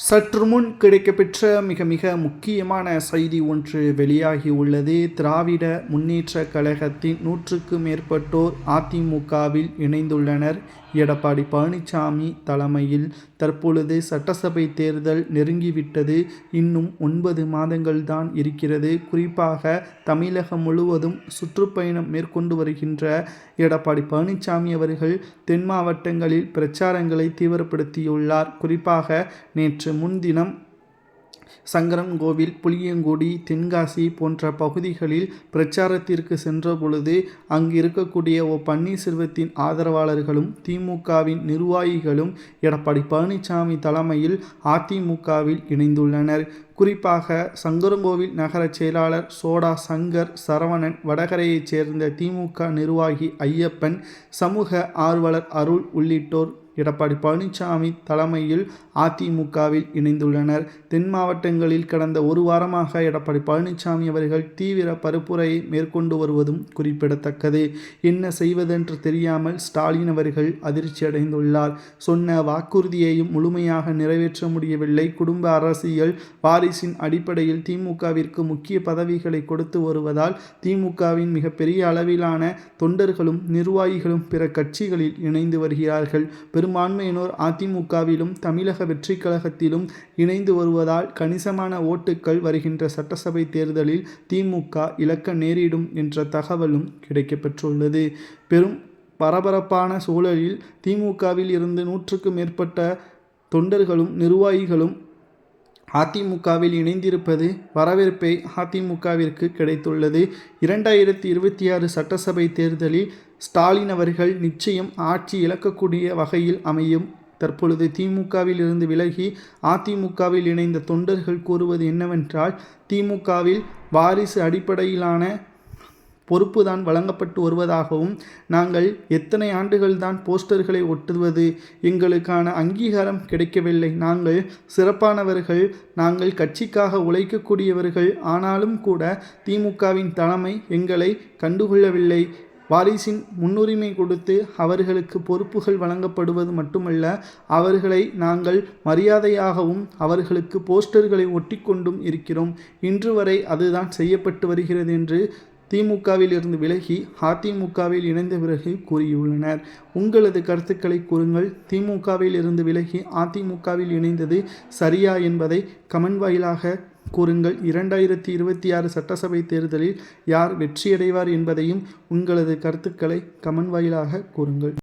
சற்று முன் கிடைக்கப்பெற்ற மிக மிக முக்கியமான செய்தி ஒன்று வெளியாகி உள்ளது. திராவிட முன்னேற்ற கழகத்தின் 100க்கும் மேற்பட்டோர் அதிமுகவில் இணைந்துள்ளனர். எடப்பாடி பழனிசாமி தலைமையில் தற்பொழுது சட்டசபை தேர்தல் நெருங்கிவிட்டது. இன்னும் 9 மாதங்கள் தான் இருக்கிறது. குறிப்பாக தமிழகம் முழுவதும் சுற்றுப்பயணம் மேற்கொண்டு வருகின்ற எடப்பாடி பழனிசாமி அவர்கள் தென் மாவட்டங்களில் பிரச்சாரங்களை தீவிரப்படுத்தியுள்ளார். குறிப்பாக நேற்று முன்தினம் சங்கரன்கோவில், புளியங்குடி, தென்காசி போன்ற பகுதிகளில் பிரச்சாரத்திற்கு சென்ற பொழுது அங்கு இருக்கக்கூடிய பன்னீர்செல்வத்தின் ஆதரவாளர்களும் திமுகவின் நிர்வாகிகளும் எடப்பாடி பழனிசாமி தலைமையில் அதிமுகவில் இணைந்துள்ளனர். குறிப்பாக சங்கரன்கோவில் நகர செயலாளர் சோடா சங்கர், சரவணன், வடகரையைச் சேர்ந்த திமுக நிர்வாகி ஐயப்பன், சமூக ஆர்வலர் அருள் உள்ளிட்டோர் எடப்பாடி பழனிசாமி தலைமையில் அதிமுகவில் இணைந்துள்ளனர். தென் மாவட்டங்களில் கடந்த ஒரு வாரமாக எடப்பாடி பழனிசாமி அவர்கள் தீவிர பரப்புரையை மேற்கொண்டு வருவதும் குறிப்பிடத்தக்கது. என்ன செய்வதென்று தெரியாமல் ஸ்டாலின் அவர்கள் அதிர்ச்சி அடைந்துள்ளார். சொன்ன வாக்குறுதியையும் முழுமையாக நிறைவேற்ற முடியவில்லை. குடும்ப அரசியல் வாரிசின் அடிப்படையில் திமுகவிற்கு முக்கிய பதவிகளை கொடுத்து வருவதால் திமுகவின் மிகப்பெரிய அளவிலான தொண்டர்களும் நிர்வாகிகளும் பிற கட்சிகளில் இணைந்து வருகிறார்கள். பெரும்பான்மையினோர் அதிமுகவிலும் தமிழக வெற்றி கழகத்திலும் இணைந்து வருவதால் கணிசமான ஓட்டுக்கள் வருகின்ற சட்டசபை தேர்தலில் திமுக இழக்க நேரிடும் என்ற தகவலும் கிடைக்கப்பெற்றுள்ளது. பெரும் பரபரப்பான சூழலில் திமுகவில் இருந்து 100க்கும் மேற்பட்ட தொண்டர்களும் நிர்வாகிகளும் அதிமுகவில் இணைந்திருப்பது வரவேற்பை அதிமுகவிற்கு கிடைத்துள்ளது. 2026 சட்டசபை தேர்தலில் ஸ்டாலின் அவர்கள் நிச்சயம் ஆட்சி இழக்கக்கூடிய வகையில் அமையும். தற்பொழுது திமுகவில் இருந்து விலகி அதிமுகவில் இணைந்த தொண்டர்கள் கூறுவது என்னவென்றால், திமுகவில் வாரிசு அடிப்படையிலான பொறுப்பு தான் வழங்கப்பட்டு வருவதாகவும், நாங்கள் எத்தனை ஆண்டுகள் தான் போஸ்டர்களை ஒட்டுவது, எங்களுக்கான அங்கீகாரம் கிடைக்கவில்லை, நாங்கள் சிறப்பானவர்கள், நாங்கள் கட்சிக்காக உழைக்கக்கூடியவர்கள், ஆனாலும் கூட திமுகவின் தலைமை எங்களை கண்டுகொள்ளவில்லை. வாரிசின் முன்னுரிமை கொடுத்து அவர்களுக்கு பொறுப்புகள் வழங்கப்படுவது மட்டுமல்ல, அவர்களை நாங்கள் மரியாதையாகவும் அவர்களுக்கு போஸ்டர்களை ஒட்டிக்கொண்டும் இருக்கிறோம். இன்று வரை அதுதான் செய்யப்பட்டு வருகிறது என்று திமுகவில் இருந்து விலகி அதிமுகவில் இணைந்த பிறகு கூறியுள்ளனர். உங்களது கருத்துக்களை கூறுங்கள். திமுகவில் இருந்து விலகி அதிமுகவில் இணைந்தது சரியா என்பதை கமெண்ட் வாயிலாக கூறுங்கள். 2026 சட்டசபை தேர்தலில் யார் வெற்றியடைவார் என்பதையும் உங்களது கருத்துக்களை கமெண்ட் வாயிலாக கூறுங்கள்.